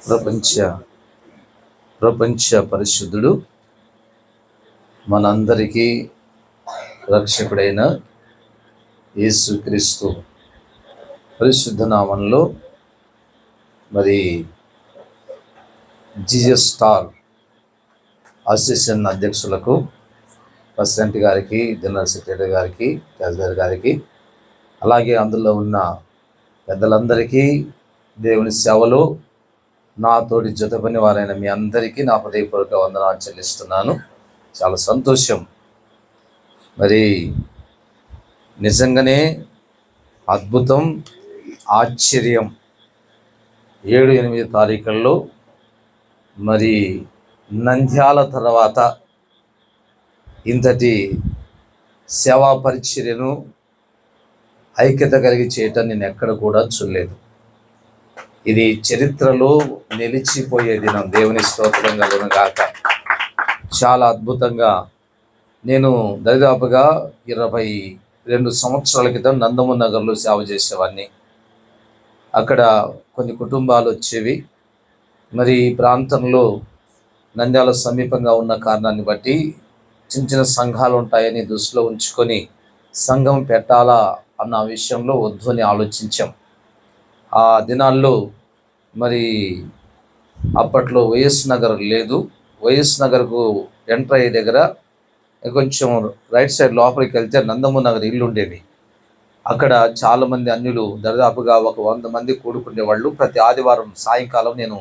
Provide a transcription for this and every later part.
ప్రపంచ ప్రపంచ పరిశుద్ధుడు, మనందరికీ రక్షకుడైన యేసుక్రీస్తు పరిశుద్ధ నామంలో మరి జీజస్ స్టార్ అసోసియేషన్ అధ్యక్షులకు, ప్రెసిడెంట్ గారికి, జనరల్ సెక్రటరీ గారికి, ట్రెజరర్ గారికి, అలాగే అందులో ఉన్న పెద్దలందరికీ, దేవుని సేవలో నాతోటి జత పని వారైన మీ అందరికీ నా హృదయపూర్వక వందనాలు చెల్లిస్తున్నాను. చాలా సంతోషం. మరి నిజంగానే అద్భుతం, ఆశ్చర్యం. 7-8 తారీఖుల్లో మరి నంద్యాల తర్వాత ఇంతటి సేవా పరిచర్యను ఐక్యత కలిగి చేయటం నేను ఎక్కడ కూడా చూడలేదు. ఇది చరిత్రలో నిలిచిపోయే దినం. దేవుని స్తోత్రం కలుగును గాక. చాలా అద్భుతంగా నేను దాదాపుగా 22 సంవత్సరాల క్రితం నందమూరి నగర్లో సేవ చేసేవాడిని. అక్కడ కొన్ని కుటుంబాలు వచ్చేవి. మరి ఈ ప్రాంతంలో నంద్యాల సమీపంగా ఉన్న కారణాన్ని బట్టి చిన్న చిన్న సంఘాలు ఉంటాయని దృష్టిలో ఉంచుకొని సంఘం పెట్టాలా అన్న విషయంలో వద్దు అని ఆలోచించాం. ఆ దినాల్లో మరి అప్పట్లో వైఎస్ నగర్ లేదు. వైఎస్ నగర్కు ఎంటర్ అయ్యే దగ్గర కొంచెం రైట్ సైడ్ లోపలికి వెళ్తే నందమూరి నగర్ ఇల్లు ఉండేది. అక్కడ చాలామంది అన్యులు, దాదాపుగా 100 మంది కూడుకునేవాళ్ళు. ప్రతి ఆదివారం సాయంకాలం నేను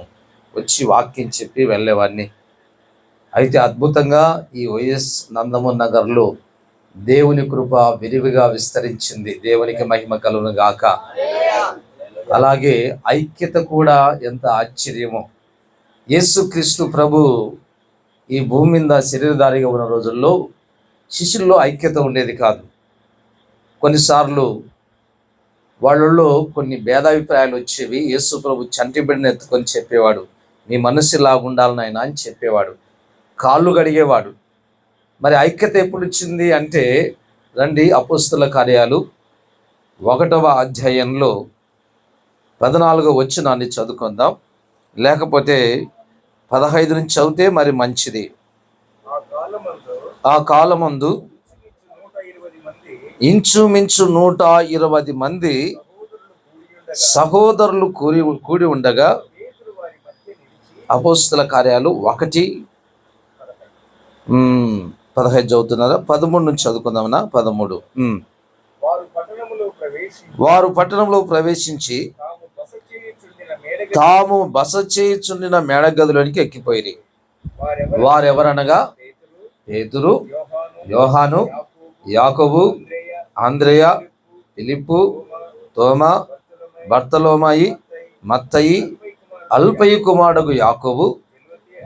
వచ్చి వాక్యం చెప్పి వెళ్ళేవాడిని. అయితే అద్భుతంగా ఈ వైఎస్ నందమూరి నగర్లో దేవుని కృప విరివిగా విస్తరించింది. దేవునికి మహిమ కలుగును గాక. అలాగే ఐక్యత కూడా ఎంత ఆశ్చర్యమో. యేసుక్రీస్తు ప్రభు ఈ భూమి మీద శరీరధారిగా ఉన్న రోజుల్లో శిష్యుల్లో ఐక్యత ఉండేది కాదు. కొన్నిసార్లు వాళ్ళల్లో కొన్ని భేదాభిప్రాయాలు వచ్చేవి. యేసు ప్రభు చంటి బిడ్డను ఎత్తుకొని చెప్పేవాడు, నీ మనసు ఇలా ఉండాలనైనా అని చెప్పేవాడు. కాళ్ళు కడిగేవాడు. మరి ఐక్యత ఎప్పుడు వచ్చింది అంటే, రండి అపోస్తల కార్యాలు 1వ అధ్యాయంలో 14వ వచనాన్ని చదువుకుందాం. లేకపోతే 15 నుంచి చదివితే మరి మంచిది. ఆ కాలమందు ఇంచుమించు 120 మంది సహోదరులు కూడి ఉండగా, అపోస్తల కార్యాలు 1:15 చదువుతున్నారా? 13 నుంచి చదువుకుందామన్నా. 13. వారు పట్టణంలో ప్రవేశించి తాము బస చేయుచుండిన మేడగదిలోనికి ఎక్కిపోయి, వారెవరనగా పేతురు, యోహాను, యాకోబు, అంద్రెయ, ఫిలిప్పు, తోమా, బర్తలోమాయి, మత్తయి, అల్ఫయి కుమారుడు యాకోబు,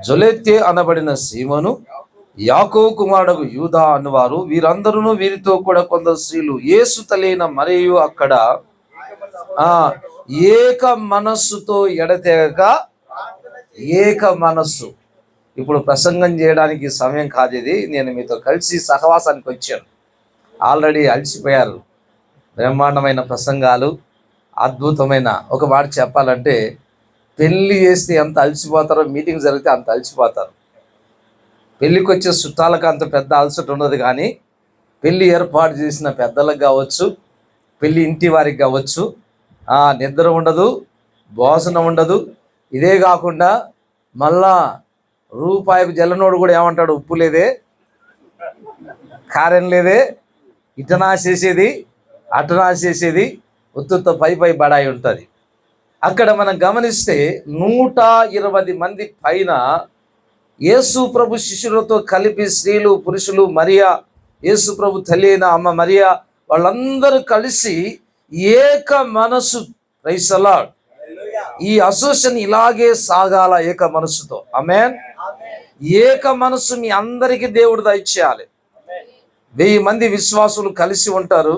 జొలెత్తే అనబడిన సీమోను, యాకోబు కుమారుడు యూదా అనువారు, వీరందరూ వీరితో కూడా కొందరు స్త్రీలు, యేసు తలైన మరియు అక్కడ ఏక మనస్సుతో ఎడతెగక ఏక మనస్సు. ఇప్పుడు ప్రసంగం చేయడానికి సమయం కాదు ఇది. నేను మీతో కలిసి సహవాసానికి వచ్చాను. ఆల్రెడీ అలసిపోయారు. బ్రహ్మాండమైన ప్రసంగాలు, అద్భుతమైన. ఒక మాట చెప్పాలంటే, పెళ్ళి చేస్తే ఎంత అలసిపోతారో మీటింగ్ జరిగితే అంత అలసిపోతారు. పెళ్ళికి వచ్చే చుట్టాలకు అంత పెద్ద అలసట ఉండదు, కానీ పెళ్ళి ఏర్పాటు చేసిన పెద్దలకు కావచ్చు, పెళ్ళి ఇంటి వారికి కావచ్చు, నిద్ర ఉండదు, భోజనం ఉండదు. ఇదే కాకుండా మళ్ళా రూపాయికి జల్లనోడు కూడా ఏమంటాడు, ఉప్పు లేదే, కారం లేదే, ఇటనా చేసేది అటనా చేసేది, ఉత్తుతో పై బడాయి ఉంటుంది. అక్కడ మనం గమనిస్తే 120 మంది పైన యేసు ప్రభు శిష్యులతో కలిపి స్త్రీలు, పురుషులు, మరియా, యేసు ప్రభు తల్లి అయిన అమ్మ మరియా, వాళ్ళందరూ కలిసి ఏక మనసు. Praise the Lord. ఈ అసోసియేషన్ ఇలాగే సాగాల, ఏక మనసుతో. ఆమేన్. ఏక మనసు మీ అందరికీ దేవుడు దయచేయాలి. 1000 మంది విశ్వాసులు కలిసి ఉంటారు,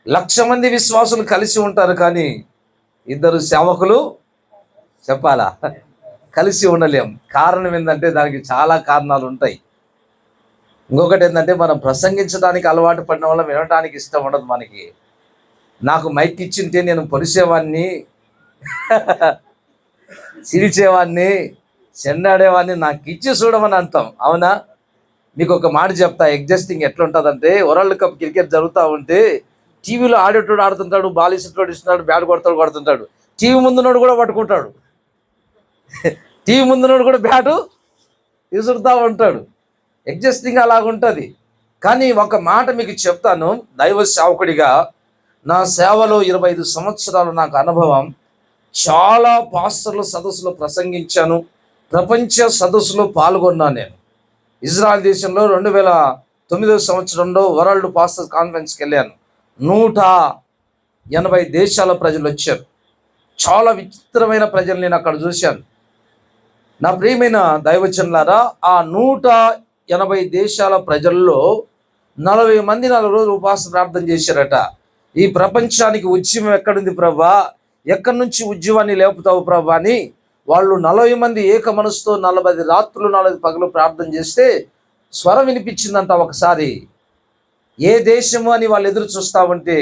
1,00,000 మంది విశ్వాసులు కలిసి ఉంటారు, కానీ 2 సేవకులు చెప్పాలా, కలిసి ఉండలేం. కారణం ఏంటంటే, దానికి చాలా కారణాలు ఉంటాయి. ఇంకొకటి ఏంటంటే, మనం ప్రసంగించడానికి అలవాటు పడిన వల్ల వినడానికి ఇష్టం ఉండదు మనకి. నాకు మైక్ ఇచ్చింటే నేను పొలిసేవాడిని, చీల్చేవాడిని, చెండాడేవాడిని నాకు ఇచ్చి చూడమని అంటాం. అవునా? మీకు ఒక మాట చెప్తా, ఎగ్జాస్టింగ్ ఎట్లుంటుందంటే, వరల్డ్ కప్ క్రికెట్ జరుగుతూ ఉంటే టీవీలో ఆడేటోడు ఆడుతుంటాడు, బాల్ ఇస్తున్నాడు ఇస్తున్నాడు, బ్యాట్ కొడతాడు. టీవీ ముందునోడు కూడా పట్టుకుంటాడు, టీవీ ముందునోడు కూడా బ్యాటు విసురుతూ ఉంటాడు. ఎగ్జాస్టింగ్ అలాగుంటుంది. కానీ ఒక మాట మీకు చెప్తాను, దైవ సేవకుడిగా నా సేవలో 25 సంవత్సరాలు నాకు అనుభవం. చాలా పాస్టర్ల సదస్సులో ప్రసంగించాను, ప్రపంచ సదస్సులో పాల్గొన్నాను. నేను ఇజ్రాయెల్ దేశంలో 2009 సంవత్సరంలో వరల్డ్ పాస్టర్స్ కాన్ఫరెన్స్కి వెళ్ళాను. 180 దేశాల ప్రజలు వచ్చారు. చాలా విచిత్రమైన ప్రజలు నేను అక్కడ చూశాను. నా ప్రియమైన దైవజనులారా, ఆ 180 దేశాల ప్రజల్లో 40 మంది 4 రోజులు ఉపవాస ప్రార్థన చేశారట. ఈ ప్రపంచానికి ఉద్యమం ఎక్కడుంది ప్రభా, ఎక్కడి నుంచి ఉద్యమాన్ని లేపుతావు ప్రభా అని వాళ్ళు 40 మంది ఏక మనసుతో 40 రాత్రులు 40 పగలు ప్రార్థన చేస్తే స్వరం వినిపించిందంట. ఒకసారి ఏ దేశము అని వాళ్ళు ఎదురు చూస్తా ఉంటే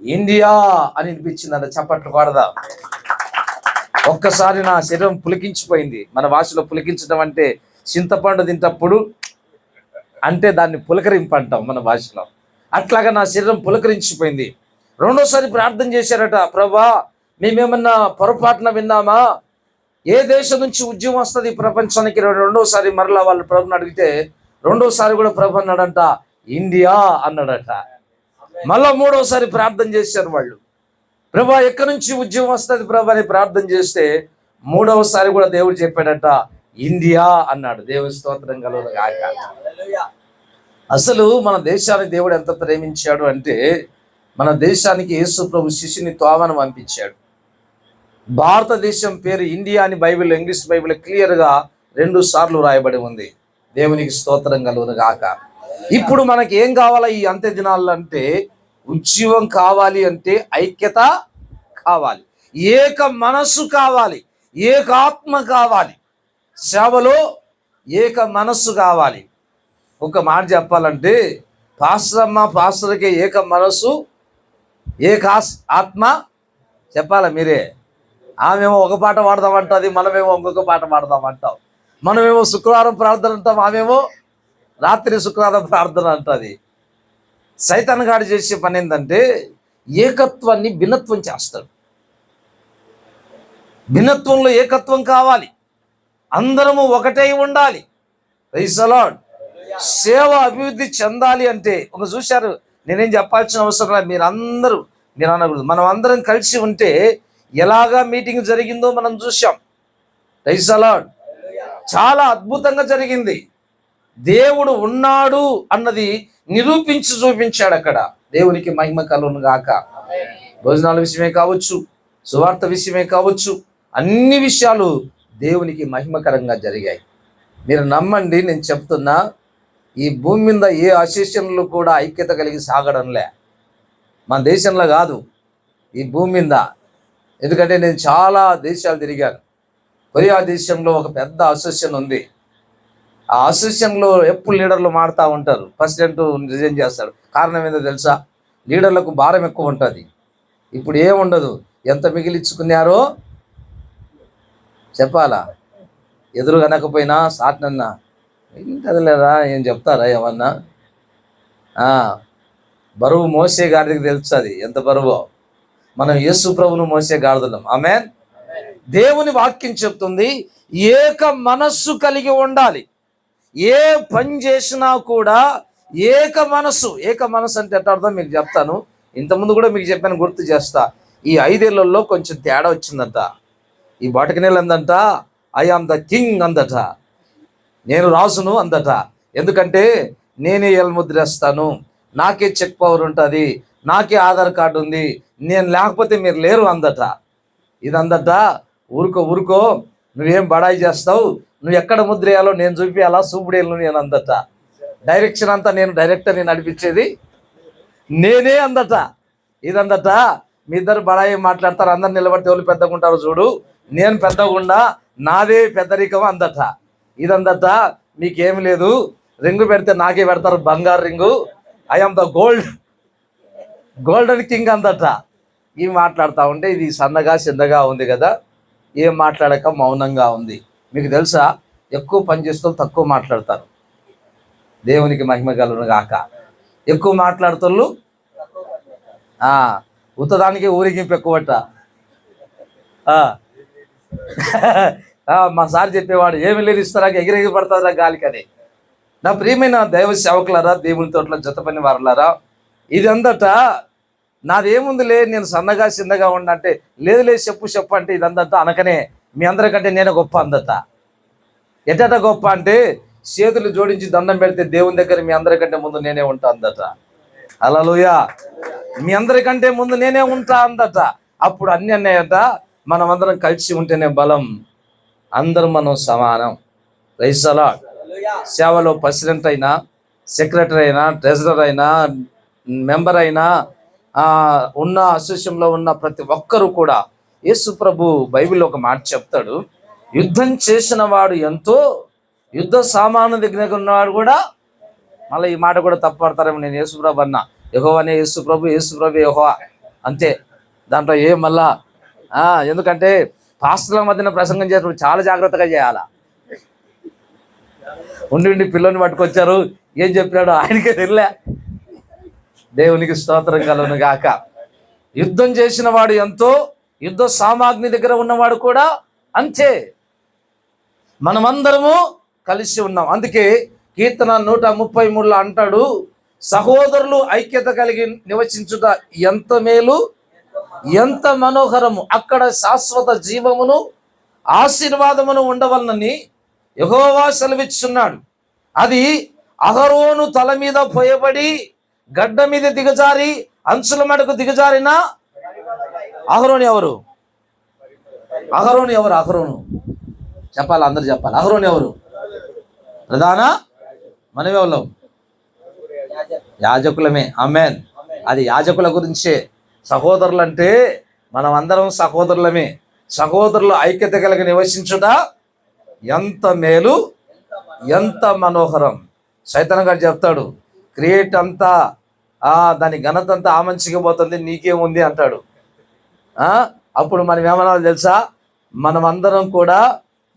ఇండియా అని వినిపించిందంట. చప్పట్లు కొడదాం. ఒక్కసారి నా శరీరం పులికించిపోయింది. మన భాషలో పులికించడం అంటే చింతపండు తింటప్పుడు అంటే దాన్ని పులకరింపు అంటాం మన భాషలో. అట్లాగా నా శరీరం పులకరించిపోయింది. రెండోసారి ప్రార్థన చేశారట, ప్రభా మేమేమన్నా పొరపాటున విన్నామా, ఏ దేశం నుంచి ఉద్యమం వస్తుంది ప్రపంచానికి? రెండోసారి మరలా వాళ్ళు ప్రభుని అడిగితే రెండోసారి కూడా ప్రభు అన్నాడంట, ఇండియా అన్నాడట. మళ్ళా మూడోసారి ప్రార్థన చేశారు వాళ్ళు, ప్రభా ఎక్కడి నుంచి ఉద్యమం వస్తుంది ప్రభు అని ప్రార్థన చేస్తే మూడవసారి కూడా దేవుడు చెప్పాడట, ఇండియా అన్నాడు. దేవుని స్తోత్రం కలుగుగాక. అసలు మన దేశాన్ని దేవుడు ఎంత ప్రేమించాడు అంటే, మన దేశానికి యేసు ప్రభు శిష్యుని తోమను పంపించాడు. భారతదేశం పేరు ఇండియా అని బైబిల్, ఇంగ్లీష్ బైబిల్ క్లియర్గా 2 సార్లు రాయబడి ఉంది. దేవునికి స్తోత్రం కలుగుగాక. ఇప్పుడు మనకి ఏం కావాలా ఈ అంత్య దినాల్లో అంటే, ఉద్యమం కావాలి అంటే ఐక్యత కావాలి, ఏక మనస్సు కావాలి, ఏకాత్మ కావాలి, సేవలో ఏక మనస్సు కావాలి. ఒక మాట చెప్పాలంటే, పాస్టర్కి ఏక మనస్సు ఆత్మ చెప్పాలా మీరే. ఆమెమో ఒక పాట పాడదామంటుంది, మనమేమో ఇంకొక పాట పాడదామంటాం. మనమేమో శుక్రవారం ప్రార్థన అంటాం, ఆమెమో రాత్రి శుక్రవారం ప్రార్థన అంటుంది. సైతాన్ గాడు చేసే పని ఏంటంటే ఏకత్వాన్ని భిన్నత్వం చేస్తాడు. భిన్నత్వంలో ఏకత్వం కావాలి, అందరము ఒకటై ఉండాలి. Praise the Lord. సేవ అభివృద్ధి చెందాలి అంటే ఒక చూశారు, నేనేం చెప్పాల్సిన అవసరం లేదు, మీరు అనకూడదు, మనం అందరం కలిసి ఉంటే ఎలాగా మీటింగ్ జరిగిందో మనం చూసాం. Praise the Lord. చాలా అద్భుతంగా జరిగింది. దేవుడు ఉన్నాడు అన్నది నిరూపించి చూపించాడు అక్కడ. దేవునికి మహిమ కలుగును గాక. భోజనాల విషయమే కావచ్చు, సువార్త విషయమే కావచ్చు, అన్ని విషయాలు దేవునికి మహిమకరంగా జరిగాయి. మీరు నమ్మండి, నేను చెప్తున్నా, ఈ భూమి మీద ఏ అసోసియేషన్లు కూడా ఐక్యత కలిగి సాగడంలే, మన దేశంలో కాదు, ఈ భూమి మీద. ఎందుకంటే నేను చాలా దేశాలు తిరిగాను. కొరియా దేశంలో ఒక పెద్ద అసోసియేషన్ ఉంది. ఆ అసోసియేషన్లో ఎప్పుడు లీడర్లు మారుతూ ఉంటారు. ప్రెసిడెంట్ రిజైన్ చేస్తాడు. కారణం ఏంటో తెలుసా? లీడర్లకు భారం ఎక్కువ ఉంటుంది. ఇప్పుడు ఏముండదు, ఎంత మిగిలించుకున్నారో చెప్పాలా, ఎదురు కనకపోయినా సాట్నన్నా కదలేదా ఏం చెప్తారా ఏమన్నా. బరువు మోసే గాడికి తెలుస్తుంది ఎంత బరువో. మనం యేసు ప్రభువును మోసే గాడిదలం. ఆమేన్. దేవుని వాక్యం చెప్తుంది ఏక మనస్సు కలిగి ఉండాలి. ఏ పని చేసినా కూడా ఏక మనస్సు అంటే ఎట్లా అర్థం మీకు చెప్తాను. ఇంతకుముందు కూడా మీకు చెప్పాను, గుర్తు చేస్తా. ఈ 5 ఏళ్లలో కొంచెం తేడా వచ్చిందట. ఈ బాటకనేలు అందంట, ఐ ఆమ్ ద కింగ్ అందట, నేను రాజును అందట. ఎందుకంటే నేనే ఎల్ముద్రేస్తాను, నాకే చెక్ పవర్ ఉంటుంది, నాకే ఆధార్ కార్డు ఉంది, నేను లేకపోతే మీరు లేరు అందట. ఇదందట. ఊరుకో నువ్వేం బడాయి చేస్తావు, నువ్వు ఎక్కడ ముద్ర వేయాలో నేను చూపించాలా, చూపుడేళ్ళు నేను అందట. డైరెక్షన్ అంతా నేను డైరెక్టర్, నేను నడిపించేది నేనే అందట. ఇదందట. మీ ఇద్దరు బడాయి మాట్లాడతారు, అందరు నిలబడితే వాళ్ళు పెద్దగా ఉంటారు చూడు, నేను పెద్దగుండా, నాదే పెద్దరికం అందట. ఇదందట. మీకేమి లేదు, రింగు పెడితే నాకే పెడతారు, బంగారు ring, I'm the golden king అందట. ఇవి మాట్లాడుతూ ఉంటే ఇది సన్నగా చిన్నగా ఉంది కదా, ఏం మాట్లాడక మౌనంగా ఉంది. మీకు తెలుసా, ఎక్కువ పని చేస్తూ తక్కువ మాట్లాడతారు. దేవునికి మహిమ కలుగును గాక. ఎక్కువ మాట్లాడుతూ ఉత్తదానికి ఊరికింపు ఎక్కువట. మా సార్ చెప్పేవాడు, ఏమి లేదు ఇస్తారా ఎగిరెగిరి పడతారా గాలికని. నా ప్రియమైన దైవ సేవకులారా, దేవుని తోటలో జత పని వారులారా, ఇది అందట నాదేముందిలే, నేను సన్నగా చిన్నగా ఉండంటే, లేదు చెప్పు అంటే ఇదందట అనకనే మీ అందరికంటే నేను గొప్ప అందట. ఎటట గొప్ప అంటే, చేతులు జోడించి దండం పెడితే దేవుని దగ్గర మీ అందరికంటే ముందు నేనే ఉంటా అందట. హల్లెలూయా. మీ అందరికంటే ముందు నేనే ఉంటా అందట. అప్పుడు అన్ని అన్నాయట, మనం అందరం కలిసి ఉంటేనే బలం, అందరం మనం సమానం. Praise the Lord. సేవలో ప్రెసిడెంట్ అయినా, సెక్రటరీ అయినా, ట్రెజరర్ అయినా, మెంబర్ అయినా, ఉన్న అసోసియేషన్లో ఉన్న ప్రతి ఒక్కరూ కూడా యేసు ప్రభు బైబిల్లో ఒక మాట చెప్తాడు, యుద్ధం చేసిన వాడు ఎంతో, యుద్ధ సామాను దగ్గర ఉన్నవాడు కూడా. మళ్ళీ ఈ మాట కూడా తప్పడతారేమో, నేను యేసు ప్రభు అన్నా, యెహోవానే యేసు ప్రభు, యేసు ప్రభు యెహోవా అంతే. దాంట్లో ఏం మళ్ళా ఎందుకంటే పాస్టర్ల మధ్యన ప్రసంగం చేసినప్పుడు చాలా జాగ్రత్తగా చేయాలా. ఉండి పిల్లల్ని పట్టుకొచ్చారు, ఏం చెప్పినాడు ఆయనకే తెలియలే. దేవునికి స్తోత్రం కలుగును గాక. యుద్ధం చేసిన వాడు ఎంతో, యుద్ధ సామాగ్రి దగ్గర ఉన్నవాడు కూడా అంతే. మనమందరము కలిసి ఉన్నాం. అందుకే కీర్తన 133లో అంటాడు, సహోదరులు ఐక్యత కలిగి నివసించుట ఎంత మేలు, ఎంత మనోహరము, అక్కడ శాశ్వత జీవమును ఆశీర్వాదమును ఉండవలనని యెహోవా సెలవిస్తున్నాడు. అది అహరోను తల మీద పోయబడి గడ్డ మీద దిగజారి అంచుల మడకు దిగజారిన అహరోను ఎవరు? అహరోను ఎవరు? అహరోను చెప్పాలి, అందరు చెప్పాలి. అహరోను ఎవరు? ప్రధాన మనమేవాళ్ళం యాజకులమే. ఆమేన్. అది యాజకుల గురించే. సహోదరులు అంటే మనం అందరం సహోదరులమే. సహోదరులు ఐక్యత కలిగి నివసించుట ఎంత మేలు, ఎంత మనోహరం. సైతాన్ గారు చెప్తాడు, క్రియేట్ అంతా దాని ఘనత అంతా ఆ మనిషికి పోతుంది, నీకేముంది అంటాడు. అప్పుడు మనం ఏమన్నా తెలుసా, మనం అందరం కూడా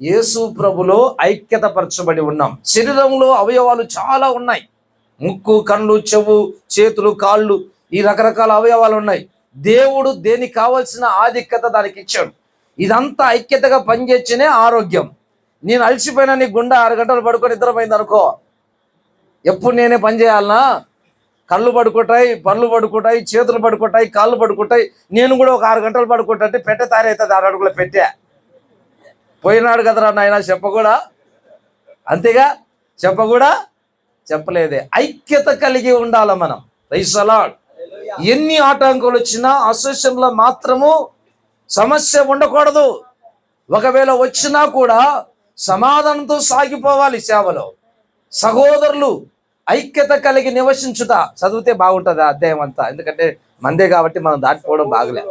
యేసు ప్రభులో ఐక్యత పరచబడి ఉన్నాం. శరీరంలో అవయవాలు చాలా ఉన్నాయి. ముక్కు, కళ్ళు, చెవు, చేతులు, కాళ్ళు, ఈ రకరకాల అవయవాలు ఉన్నాయి. దేవుడు దేనికి కావాల్సిన ఆధిక్యత దానికి ఇచ్చాడు. ఇదంతా ఐక్యతగా పనిచేస్తేనే ఆరోగ్యం. నేను అలసిపోయినా నీ గుండె 6 గంటలు పడుకొని నిద్రపోయింది అనుకో, ఎప్పుడు నేనే పని చేయాలనా? కళ్ళు పడుకుంటాయి, పనులు పడుకుంటాయి, చేతులు పడుకుంటాయి, కాళ్ళు పడుకుంటాయి. నేను కూడా ఒక 6 గంటలు పడుకుంటే పెట్టె తయారవుతుంది. 6 అడుగుల పెట్టే. పోయినాడు కదరా నాయన చెప్పకూడా, అంతేగా చెప్పకూడా చెప్పలేదే. ఐక్యత కలిగి ఉండాలి మనం. Praise the Lord. ఎన్ని ఆటంకాలు వచ్చినా అసోసియేషన్లో మాత్రము సమస్య ఉండకూడదు. ఒకవేళ వచ్చినా కూడా సమాధానంతో సాగిపోవాలి సేవలో. సహోదరులు ఐక్యత కలిగి నివసించుట చదివితే బాగుంటుంది అధ్యాయం అంతా, ఎందుకంటే మందే కాబట్టి మనం దాటిపోవడం బాగలే.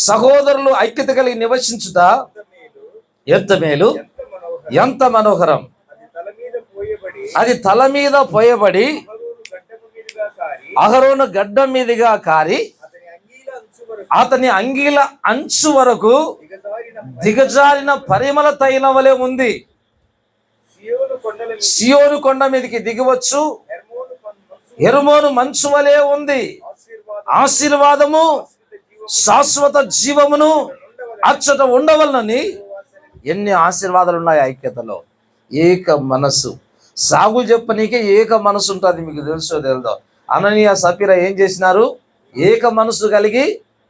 సహోదరులు ఐక్యత కలిగి నివసించుట ఎంత మేలు, ఎంత మనోహరం. అది తల మీద పోయబడి అహరోను గడ్డ మీదుగా కారి అతని అంగీల అంచు వరకు దిగజారిన పరిమళ తైలం వలె ఉంది. సియోను కొండ మీదకి దిగవచ్చు, హెర్మోను మంచు వలె ఉంది. ఆశీర్వాదము, శాశ్వత జీవమును అచ్చట ఉండవలనని. ఎన్ని ఆశీర్వాదాలు ఉన్నాయి ఐక్యతలో. ఏక మనసు. సాగు చెప్పనీకే ఏక మనసు ఉంటుంది. మీకు తెలుసో తెలుదో, అననీయ సఫీరా ఏం చేసినారు? ఏక మనసు కలిగి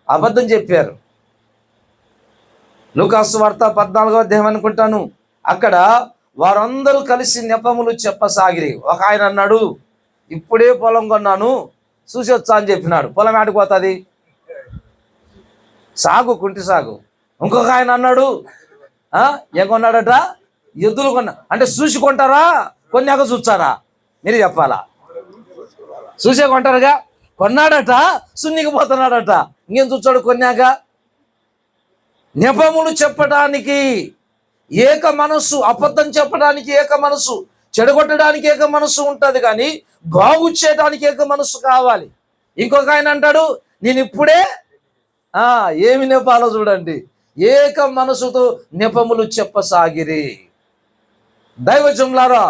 అబద్ధం చెప్పారు. లూకాసు వార్త 14వ అధ్యాయం అనుకుంటాను. అక్కడ వారందరూ కలిసి నెపములు చెప్పసాగిరి. ఒక ఆయన అన్నాడు, ఇప్పుడే పొలం కొన్నాను, చూసి వచ్చా అని చెప్పినాడు. పొలం ఆడిపోతుంది, సాగు, కుంటి సాగు. ఇంకొక ఆయన అన్నాడు, ఏం కొన్నాడట? ఎద్దులు కొన్నా. అంటే చూసి కొంటారా, కొన్నాక చూచారా? మీరు చెప్పాలా? చూసే కొంటారుగా. కొన్నాడట, సున్నికి పోతున్నాడట. ఇంకేం చూచాడు కొన్నాక? నెపములు చెప్పడానికి ఏక మనసు, అబద్ధం చెప్పడానికి ఏక మనసు, చెడగొట్టడానికి ఏక మనసు ఉంటుంది, కానీ బాగు చేయడానికి ఏక మనసు కావాలి. ఇంకొక ఆయన అంటాడు, నేను ఇప్పుడే ఏమి నెపాలో చూడండి, ఏక మనసుతో నెపములు చెప్పసాగిరి. దైవజనులారా,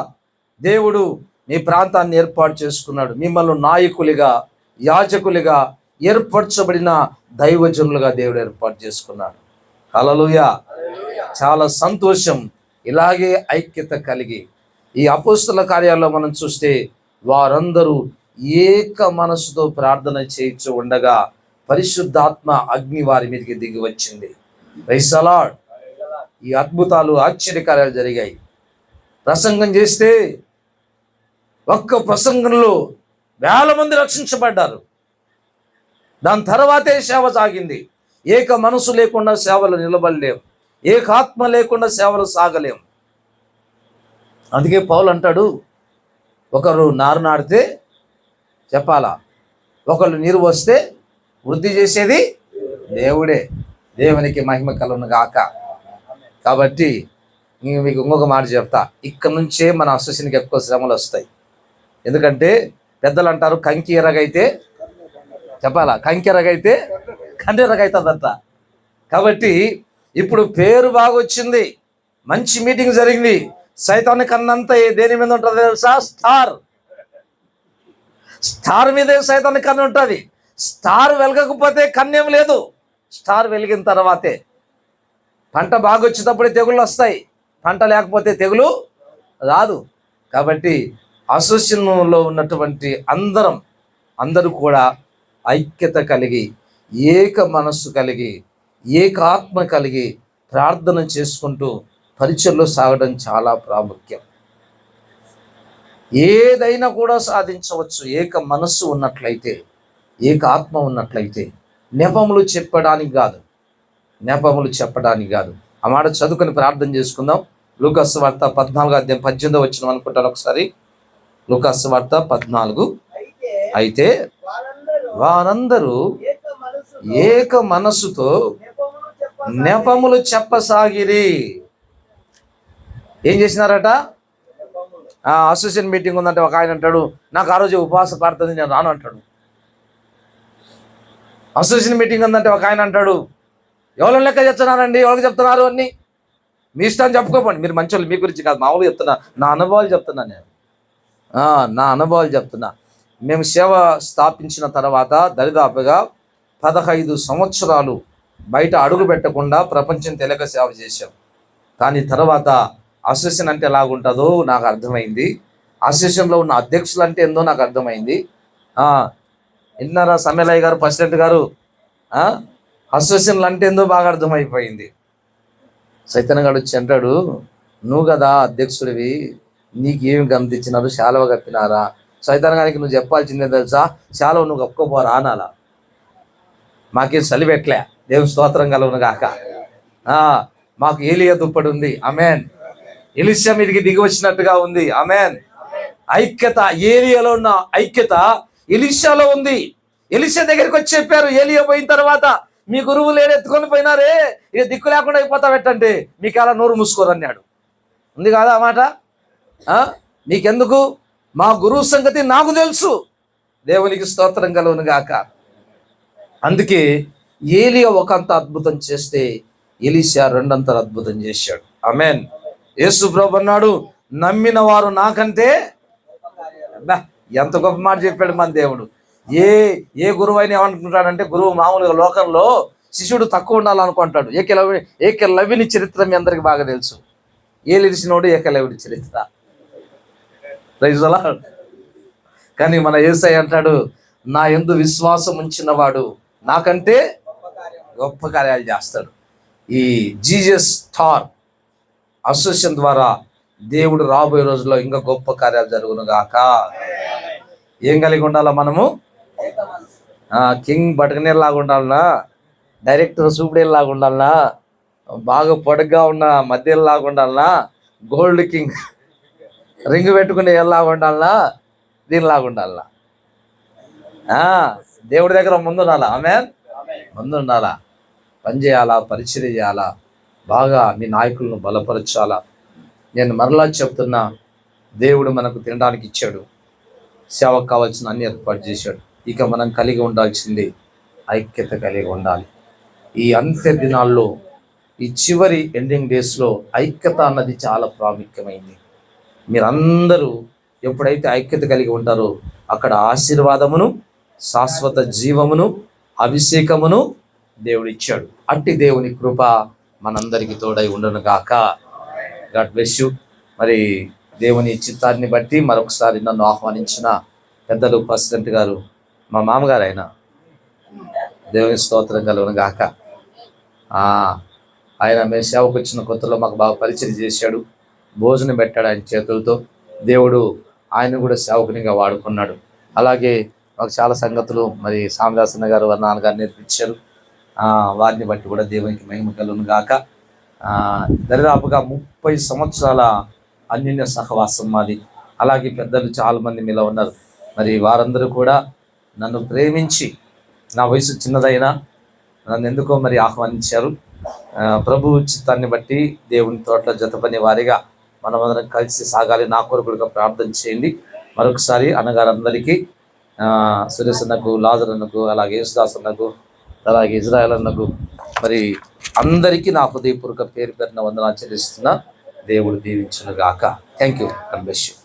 దేవుడు మీ ప్రాంతాన్ని ఏర్పాటు చేసుకున్నాడు. మిమ్మల్ని నాయకులుగా, యాజకులుగా, ఏర్పరచబడిన దైవజనులుగా దేవుడు ఏర్పాటు చేసుకున్నాడు. హల్లెలూయా. చాలా సంతోషం. ఇలాగే ఐక్యత కలిగి ఈ అపోస్తల కార్యాల్లో మనం చూస్తే వారందరూ ఏక మనసుతో ప్రార్థన చేయించు ఉండగా పరిశుద్ధాత్మ అగ్ని వారి మీదకి దిగి వచ్చింది. Praise the Lord. ఈ అద్భుతాలు, ఆశ్చర్యకార్యాలు జరిగాయి. ప్రసంగం చేస్తే ఒక్క ప్రసంగంలో 1000 మంది రక్షించబడ్డారు. దాని తర్వాతే సేవ సాగింది. ఏక మనసు లేకుండా సేవలు నిలబడలేం. ఏకాత్మ లేకుండా సేవలు సాగలేం. అందుకే పౌలు అంటాడు, ఒకరు నారు నాడితే చెప్పాలా, ఒకళ్ళు నీరు వస్తే వృద్ధి చేసేది దేవుడే. దేవునికి మహిమ కలుగును గాక. కాబట్టి మీకు ఇంకొక మాట చెప్తా, ఇక్కడ నుంచే మన అసోసియేషన్కి ఎక్కువ శ్రమలు వస్తాయి. ఎందుకంటే పెద్దలు అంటారు, కంకి ఎరగైతే చెప్పాలా, కంకి ఎరగైతే కంటి ఎరగైతుందంట. కాబట్టి ఇప్పుడు పేరు బాగా వచ్చింది, మంచి మీటింగ్ జరిగింది. సైతాన్ని కన్నంతా దేని మీద ఉంటుంది తెలుసా? స్టార్ మీదే సైతాన్ని కన్ను ఉంటుంది. స్టార్ వెలగకపోతే కన్నేం లేదు. స్టార్ వెలిగిన తర్వాతే. పంట బాగా వచ్చేటప్పుడే తెగుళ్ళు వస్తాయి, పంట లేకపోతే తెగులు రాదు. కాబట్టి అసోసియేషన్లో ఉన్నటువంటి అందరూ కూడా ఐక్యత కలిగి, ఏక మనస్సు కలిగి, ఏకాత్మ కలిగి ప్రార్థన చేసుకుంటూ పరిచర్లో సాగడం చాలా ప్రాముఖ్యం. ఏదైనా కూడా సాధించవచ్చు ఏక మనస్సు ఉన్నట్లయితే, ఏక ఆత్మ ఉన్నట్లయితే. నెపములు చెప్పడానికి కాదు. ఆ మాట చదువుకొని ప్రార్థన చేసుకుందాం. లూకాసు వార్త 14:18 అనుకుంటాను. ఒకసారి లూకాసు వార్త 14. అయితే వారందరూ ఏక మనస్సుతో నెపములు చెప్పసాగిరి. ఏం చేసినారట? అసోసియేషన్ మీటింగ్ ఉందంటే ఒక ఆయన అంటాడు, నాకు ఆ రోజు ఉపవాస ప్రార్థన నేను రాను అంటాడు. అసోసియేషన్ మీటింగ్ ఉందంటే ఒక ఆయన అంటాడు, ఎవరు లెక్క చెప్తున్నారండి, ఎవరికి చెప్తున్నారు అన్ని మీ ఇష్టాన్ని చెప్పుకోకండి, మీరు మంచి వాళ్ళు, మీ గురించి కాదు, మామూలు చెప్తున్నా, నా అనుభవాలు చెప్తున్నా. మేము సేవ స్థాపించిన తర్వాత దరిదాపుగా 15 సంవత్సరాలు బయట అడుగు పెట్టకుండా ప్రపంచం తెలియక సేవ చేశాం. కానీ తర్వాత అసోసియేషన్ అంటే ఎలాగుంటుందో నాకు అర్థమైంది. అసోసియేషన్లో ఉన్న అధ్యక్షులు అంటే ఏందో నాకు అర్థమైంది. వింటున్నారా సమ్మెలయ్య గారు, ప్రెసిడెంట్ గారు? అసోసియేషన్లు అంటే ఏందో బాగా అర్థమైపోయింది. చైతన్య గారు వచ్చి అంటాడు, నువ్వు కదా అధ్యక్షుడివి, నీకేమి గమనించినారు, శాలువ కప్పినారా? చైతన్య గారికి నువ్వు చెప్పాల్సిందే తెలుసా, శాలువ నువ్వు కప్పుకోపోరా అనాలా. మాకేం చలిపెట్టలే, దేవుని స్తోత్రం కలుగును గాక. మాకు ఏలియా దుప్పటి ఉంది, ఆమేన్. ఎలీషా మీదకి దిగి వచ్చినట్టుగా ఉంది, ఆమేన్. ఐక్యత, ఏలియాలో ఉన్న ఐక్యత ఎలీషాలో ఉంది. ఎలీషా దగ్గరికి వచ్చి చెప్పారు, ఏలియా పోయిన తర్వాత మీ గురువు లేడు, ఎత్తుకొని పోయినారే, ఇక దిక్కు లేకుండా అయిపోతా పెట్టండి, మీకు అలా నోరు మూసుకోరు అన్నాడు. ఉంది కాదా ఆ మాట? మీకెందుకు, మా గురువు సంగతి నాకు తెలుసు. దేవునికి స్తోత్రం కలుగును గాక. అందుకే ఏలియా ఒకంత అద్భుతం చేస్తే ఎలీషా రెండంతలు అద్భుతం చేశాడు, ఆమేన్. యేసు ప్రభు అన్నాడు, నమ్మిన వారు నాకంటే ఎంత గొప్ప మాట చెప్పాడు మన దేవుడు. ఏ గురువు అయినా ఏమనుకుంటాడంటే, గురువు మామూలుగా లోకంలో శిష్యుడు తక్కువ ఉండాలనుకుంటాడు. ఏకలవ్యుని చరిత్ర మీ అందరికి బాగా తెలుసు. ఏలిసినోడు ఏకలవ్యుడి చరిత్ర. Praise the Lord. కానీ మన యేసయ్య అంటాడు, నా యందు విశ్వాసం ఉంచిన వాడు నాకంటే గొప్ప కార్యాలు చేస్తాడు. ఈ జీసస్ స్టార్ అసోసియేషన్ ద్వారా దేవుడు రాబోయే రోజుల్లో ఇంకా గొప్ప కార్యాలు జరుగును గాక. ఏం కలిగి ఉండాలా మనము? కింగ్ బటకనీర్ లాగా ఉండాలనా, డైరెక్టర్ సూపర్ లాగా ఉండాలనా, బాగా పొడగ్గా ఉన్న మధ్యలో లాగా ఉండాలనా, గోల్డ్ కింగ్ రింగ్ పెట్టుకునే ఎలాగా ఉండాలనా, దీనిలాగా ఉండాలనా? దేవుడి దగ్గర ముందు ఉండాలా, ఆమేన్. ముందు ఉండాలా, పని చేయాలా, పరిచయం చేయాలా, బాగా మీ నాయకులను బలపరచాలా. నేను మరలా చెప్తున్నా, దేవుడు మనకు తినడానికి ఇచ్చాడు, సేవకు కావాల్సిన అన్ని ఏర్పాటు చేశాడు. ఇక మనం కలిగి ఉండాల్సింది ఐక్యత కలిగి ఉండాలి. ఈ అంత్య దినాల్లో ఈ చివరి ఎండింగ్ డేస్లో ఐక్యత అన్నది చాలా ప్రాముఖ్యమైంది. మీరందరూ ఎప్పుడైతే ఐక్యత కలిగి ఉంటారో అక్కడ ఆశీర్వాదమును, శాశ్వత జీవమును, అభిషేకమును దేవుడిచ్చాడు. అట్టి దేవుని కృప మనందరికీ తోడై ఉండును గాక. God bless you. మరి దేవుని చిత్తాన్ని బట్టి మరొకసారి నన్ను ఆహ్వానించిన పెద్దలు ప్రెసిడెంట్ గారు, మా మామగారు దేవుని స్తోత్రం కలుగును గాక. ఆయన మేము సేవకు వచ్చిన కొత్తలో మాకు బాగా పరిచయం చేశాడు. భోజనం పెట్టాడు ఆయన చేతులతో. దేవుడు ఆయన కూడా సేవకునిగా వాడుకున్నాడు. అలాగే మాకు చాలా సంగతులు మరి సామదాసన్న గారు వారి నాన్నగారు నేర్పించారు. వారిని బట్టి కూడా దేవునికి మహిమ కలుగును గాక. దరిదాపుగా 30 సంవత్సరాల అన్యోన్య సహవాసం మాది. అలాగే పెద్దలు చాలామంది మీలో ఉన్నారు. మరి వారందరూ కూడా నన్ను ప్రేమించి, నా వయసు చిన్నదైనా నన్ను ఎందుకో మరి ఆహ్వానించారు. ప్రభు చిత్తాన్ని బట్టి దేవుని తోటలో జతపని వారిగా మనమందరం కలిసి సాగాలి. నా కొరకుగా ప్రార్థన చేయండి. మరొకసారి అన్నగారందరికీ, సురేష్ అన్నకు, లాజర్ అన్నకు, అలాగే యేసుదాస్ అన్నకు, అలాగే ఇజ్రాయెల్ అన్నకు, మరి అందరికీ నా హృదయపూర్వక పేరు పేరున వందనాలు చెల్లిస్తున్నా. దేవుడు దీవించును గాక. Thank you. God bless you.